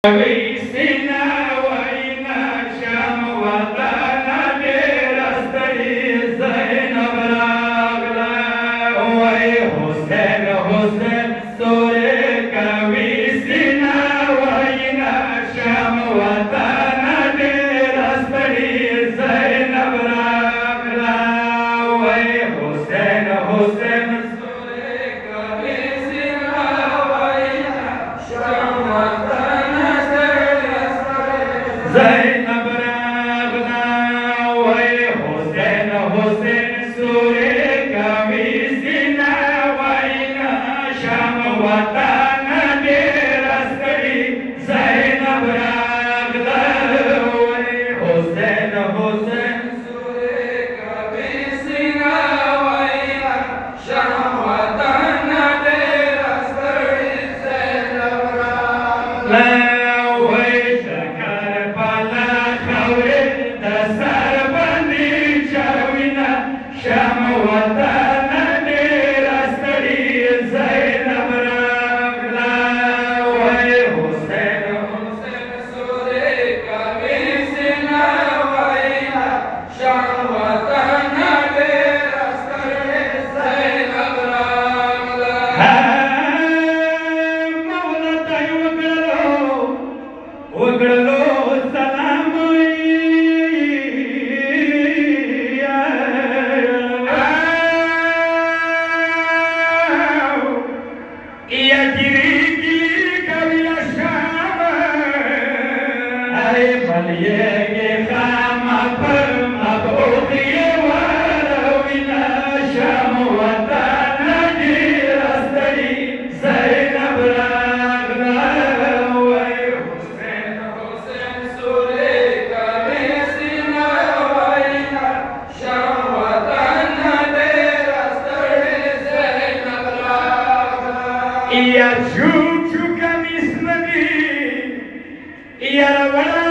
ويسنا وينا شام وطنا لرستري زينب راغلا وي حسين حسين سورك ويسنا وينا شام وطنا لرستري زينب راغلا وي حسين حسين سورك ويسنا وينا شام وطنا زينب راغلا وي حسين حسين سورك ويسنا وينا شام وطنا لرستري زينب راغلا وي حسين حسين سورك ويسنا وينا شام وطنا لرستري زينب راغلا شام وطنا لرستري زينب راغلا وي حسين حسين سورك ويسنا وينا شام وطنا لرستري زينب راغلا مولاتي وقرلو سلام مليك خام پر مبعوث وروينا شام وطنا لرستري زينب راغلا وي حسين حسين سورك ويسنا وينا شام وطنا لرستري زينب راغلا يا شوك مسندي يا ولا